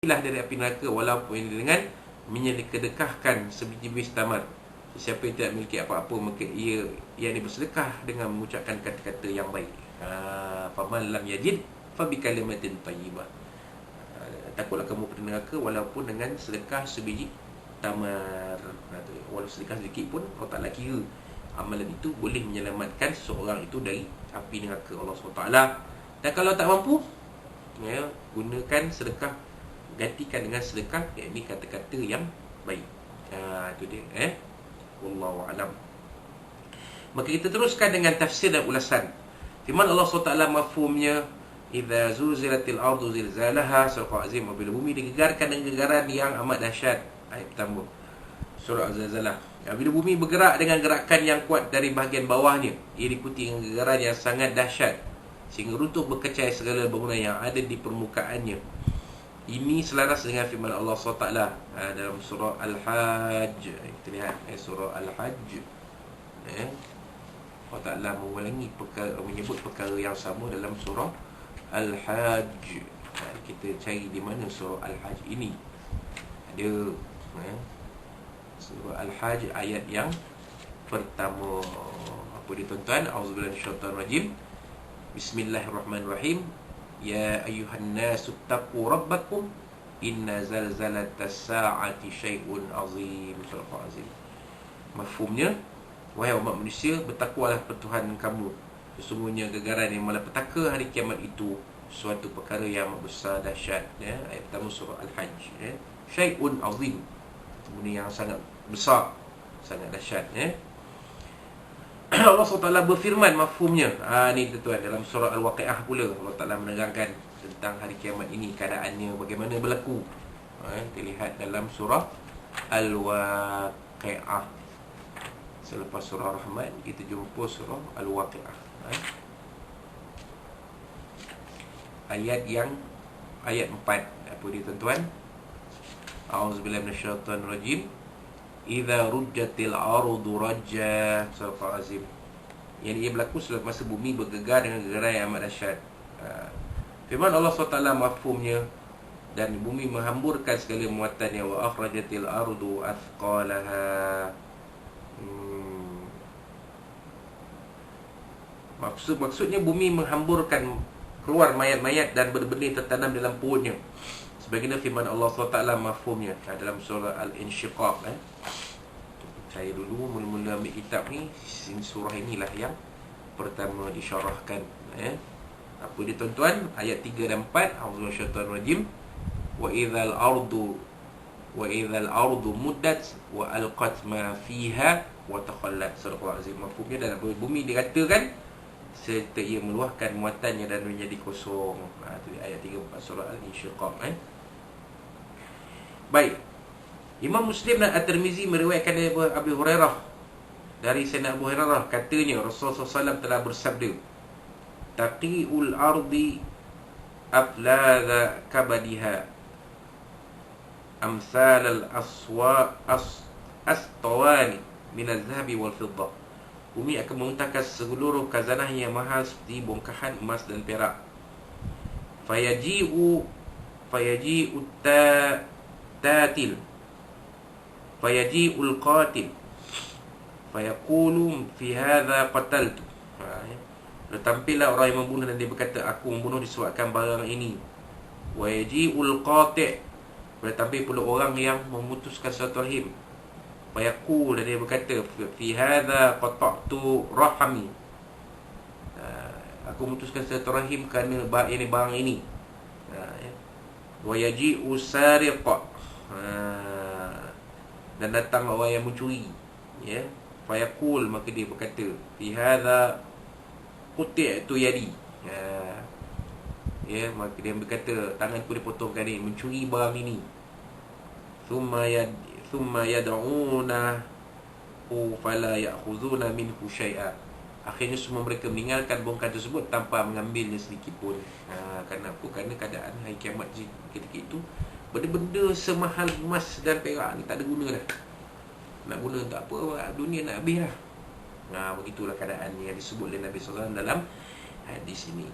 lah dari api neraka walaupun dengan menyedekahkan sebiji biji tamar. Siapa yang tidak memiliki apa-apa, maka ia bersedekah dengan mengucapkan kata-kata yang baik. Faman lam yajid fa bi kalimatin thayyibah. Takutlah kamu pada neraka walaupun dengan sedekah sebiji tamar. Walau sedekah sedikit pun Allah Ta'ala kira amalan itu boleh menyelamatkan seseorang itu dari api neraka Allah SWT. Dan kalau tak mampu, gunakan sedekah, gantikan dengan sedekah, yakni kata-kata yang baik. Itu dia. Wallahu a'lam. Maka kita teruskan dengan tafsir dan ulasan firman Allah SWT. Mafhumnya, idza zulzilatil ardu zilzalaha, surah azim, apabila bumi digegarkan dengan gegaran yang amat dahsyat. Ayat pertama surah Az-Zalzalah. Bila bumi bergerak dengan gerakan yang kuat dari bahagian bawahnya, ia diikuti dengan gegaran yang sangat dahsyat sehingga runtuh berkecai segala bangunan yang ada di permukaannya. Ini selaras dengan firman Allah SWT dalam surah Al-Hajj. Kita lihat surah Al-Hajj. Allah Ta'ala mengulangi menyebut perkara yang sama dalam surah Al-Hajj. Kita cari di mana surah Al-Hajj ini. Ada surah Al-Hajj ayat yang pertama. Apa dia tuan-tuan? Auzubillahi minasyaitanir rajim. Bismillahirrahmanirrahim. Ya ayyuhan nasu taqu rabbakum inna zalzalatas sa'ati syai'un azim. Surah azim. Mafhumnya, wahai umat manusia, bertakwalah pada Tuhan kamu. Sesungguhnya gegaran yang malapetaka hari kiamat itu suatu perkara yang besar dahsyat. Ayat pertama surah Al-Hajj. Syai'un azim, benda yang sangat besar, sangat dahsyat. Allah SWT berfirman, mafhumnya. Ni tuan-tuan, dalam surah Al-Waqi'ah pula Allah Ta'ala menerangkan tentang hari kiamat ini, keadaannya bagaimana berlaku. Kita lihat dalam surah Al-Waqi'ah. Selepas surah Rahman, kita jumpa surah Al-Waqi'ah. Ayat 4. Apa dia tuan-tuan? A'udzubillahi minasyaitanir rajim. Idza rujjatil ardu rajja. Surah azim. Yang ia berlaku selepas masa bumi bergegar dengan gegaran yang amat dahsyat. Firman Allah SWT mafhumnya, dan bumi menghamburkan segala muatannya. Wa akhrajatil ardu athqalaha. Maksudnya bumi menghamburkan keluar mayat-mayat dan benih-benih tertanam dalam perutnya. Sebagaimana firman Allah SWT mafhumnya dalam surah Al-Insyiqaq. Saya dulu mula-mula ambil kitab ni, surah inilah yang pertama disyarahkan. Apa dia tuan-tuan? Ayat 3 dan 4. Auzubillahi wa idzal ardu muddat wa alqat ma fiha wa takhallat. Surah azim. Mafhumnya, dalam bumi dikatakan serta ia meluahkan muatannya dan menjadi kosong. Itu ayat 3 4 surah Al-Insyiqaq. Baik. Imam Muslim dan At-Tirmizi meriwayatkan dari Abu Hurairah, dari Sayyidina Abu Hurairah, katanya Rasulullah SAW telah bersabda, taqi'ul ardi afladha kabadiha amsal al-astawani min al-zahabi wal-fiddah. Bumi akan memuntahkan seluruh khazanah yang mahal seperti bongkahan emas dan perak. Fayaji'u tatil, fayaji'ul qatil, fayaqulu fi hadha qataltu. Tampillah orang yang membunuh dan dia berkata, aku membunuh disebabkan barang ini. Wa yaji'ul qati', tampil pula orang yang memutuskan silaturahim. Fayaqul, dan dia berkata, fi hadha qata'tu rahmi, aku memutuskan silaturahim kerana barang ini. Wa yaji'u sariq, dan datang orang yang mencuri. Fayaqul, maka dia berkata, fi hadha quti'tu yadi. Maka dia berkata, tanganku dipotongkan ni, mencuri barang ini. Thumma yad'unahu fala ya'khuduna minhu syai'a. Akhirnya semua mereka meninggalkan bongkahan tersebut tanpa mengambilnya sedikit pun. Kerana apa? Kerana keadaan hari kiamat ketika itu, benda-benda semahal emas dan perak ni tak ada guna dah. Nak guna tak apa, dunia nak habis dah. Begitulah keadaan yang disebut oleh Nabi SAW dalam hadis ini.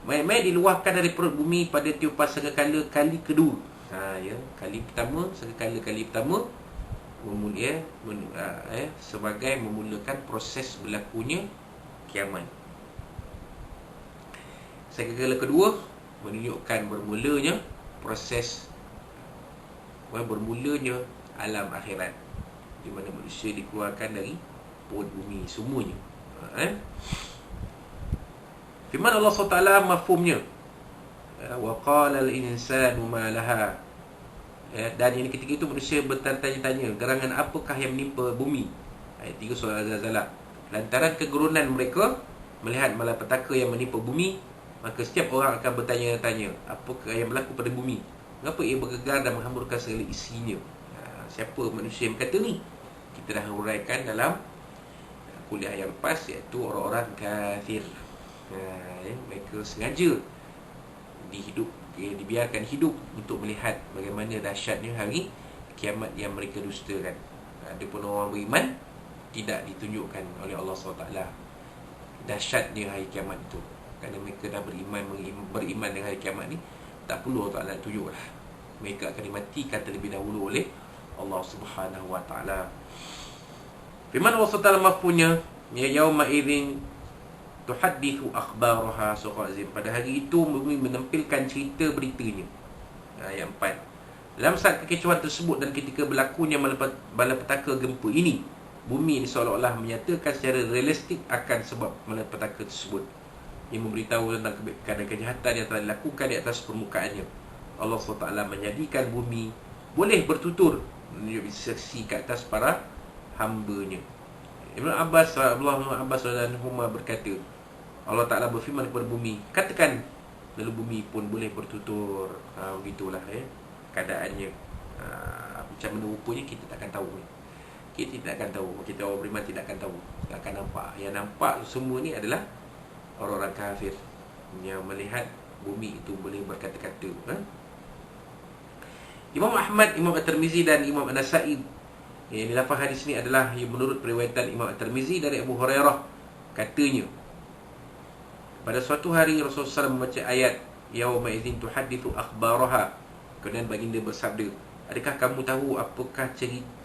Mayat-mayat diluahkan dari perut bumi pada tiupan sangkakala kali kedua. Ya, kali pertama, sekali kali pertama sebagai memulakan proses berlakunya kiamat. Sekali kedua, menunjukkan bermulanya proses bermulanya alam akhirat, di mana manusia dikeluarkan dari perut bumi semuanya. Firman Allah SWT mafhumnya, wa qala al-insanu ma laha. Dan ini ketika itu manusia bertanya-tanya, gerangan apakah yang menimpa bumi? Ayat 3 surah Az-Zalzalah. Lantaran kegerunan mereka melihat malapetaka yang menimpa bumi, maka setiap orang akan bertanya-tanya, apakah yang berlaku pada bumi? Mengapa ia bergegar dan menghamburkan segala isinya? Siapa manusia yang berkata ni? Kita dah huraikan dalam kuliah yang lepas, iaitu orang-orang kafir. Mereka sengaja dibiarkan hidup untuk melihat bagaimana dahsyatnya hari kiamat yang mereka dustakan. Adapun orang beriman, tidak ditunjukkan oleh Allah SWT dahsyatnya hari kiamat itu, kerana mereka dah beriman dengan hari kiamat ni. Tak perlu Allah Ta'ala tunjuk lah. Mereka akan dimatikan terlebih dahulu oleh Allah Subhanahu Wa Ta'ala. Firman Allah SWT mafhunya, ya yauma idzin tuhaddithu akhbaraha, surah Azim. Pada hari itu bumi menampilkan cerita beritanya. Ayat 4. Dalam saat kekecauan tersebut dan ketika berlakunya malapetaka gempa ini, bumi ini seolah-olah menyatakan secara realistik akan sebab malapetaka tersebut. Ia memberitahu tentang kebaikan dan kejahatan yang telah dilakukan di atas permukaannya. Allah SWT menjadikan bumi boleh bertutur, menjadi saksi ke atas para hamba-Nya. Ibn Abbas radhiyallahu berkata, Allah Ta'ala berfirman kepada bumi, katakan, lalu bumi pun boleh bertutur. Begitulah keadaannya. Macam mana rupanya kita takkan tahu. Kita tidak akan tahu. Kita orang beriman tidak akan tahu, tidak akan nampak. Yang nampak semua ni adalah orang-orang kafir yang melihat bumi itu boleh berkata-kata. Imam Ahmad, Imam At-Tirmizi dan Imam An-Nasa'i, ini lafaz hadis ni adalah yang menurut periwayatan Imam At-Tirmizi dari Abu Hurairah, katanya, pada suatu hari Rasulullah SAW membaca ayat yauma idzin tuhaddithu akhbaraha. Kemudian baginda bersabda, adakah kamu tahu apakah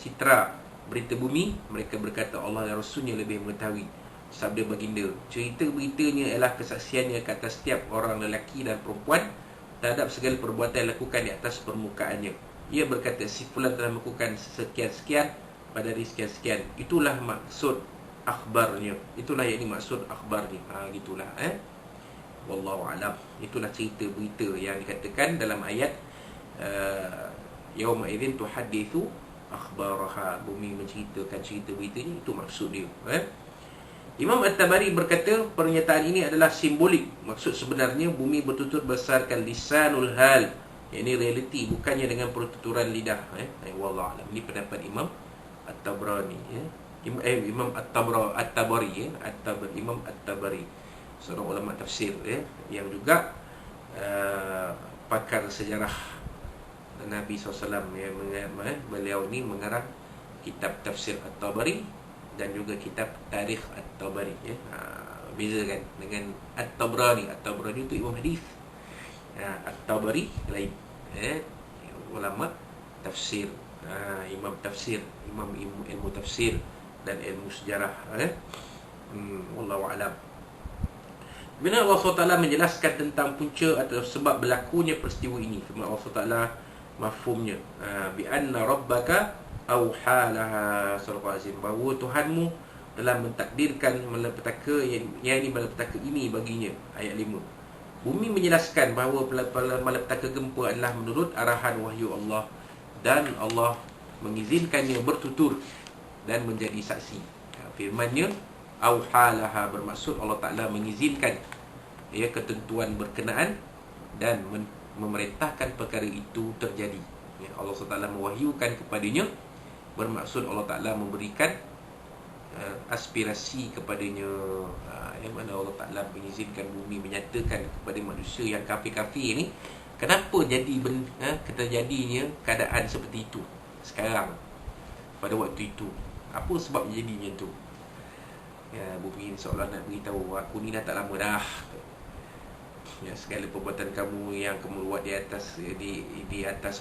citra berita bumi? Mereka berkata, Allah dan Rasulnya lebih mengetahui. Sabda baginda, cerita beritanya ialah kesaksiannya ke atas setiap orang lelaki dan perempuan terhadap segala perbuatan yang dilakukan di atas permukaannya. Ia berkata, si fulan telah melakukan sekian-sekian pada hari sekian-sekian. Itulah maksud akhbarnya. Itulah yang dimaksud akhbarnya. Gitulah. Wallahu a'lam. Itulah cerita berita yang dikatakan dalam ayat yauma idzin tuhaddithu akhbaraha. Bumi menceritakan cerita beritanya. Itu maksud dia. Imam At-Tabari berkata, pernyataan ini adalah simbolik. Maksud sebenarnya bumi bertutur berdasarkan lisanul hal, yakni realiti, bukannya dengan pertuturan lidah. Wallahu a'lam. Ini pendapat Imam At-Tabrani, Imam At-Tabari, Imam At-Tabari, seorang ulama tafsir, yang juga pakar sejarah Nabi SAW. Beliau ni mengarang kitab tafsir At-Tabari dan juga kitab Tarikh At-Tabari. Beza kan dengan At-Tabrani. At-Tabrani itu imam hadis. At-Tabari lain, ulama tafsir, imam tafsir, imam ilmu tafsir dan ilmu sejarah. Wallahu a'lam. Bila Allah SWT menjelaskan tentang punca atau sebab berlakunya peristiwa ini, firman Allah SWT mafhumnya, bi anna rabbaka auhalaha, surah Azim, bahawa Tuhanmu telah mentakdirkan malapetaka yang ini malapetaka ini baginya. Ayat 5. Bumi menjelaskan bahawa malapetaka gempa adalah menurut arahan wahyu Allah, dan Allah mengizinkannya bertutur dan menjadi saksi. Firmannya auhalaha bermaksud Allah Ta'ala mengizinkan ketentuan berkenaan dan memerintahkan perkara itu terjadi. Allah SWT mewahyukan kepadanya, bermaksud Allah Ta'ala memberikan aspirasi kepadanya. Yang mana Allah Ta'ala mengizinkan bumi menyatakan kepada manusia yang kafir-kafir ni, kenapa terjadinya keadaan seperti itu sekarang, pada waktu itu. Apa sebab jadi macam tu? Bumi seolah nak beritahu, aku ni dah tak lama dah. Ya, segala perbuatan kamu yang kamu buat di atas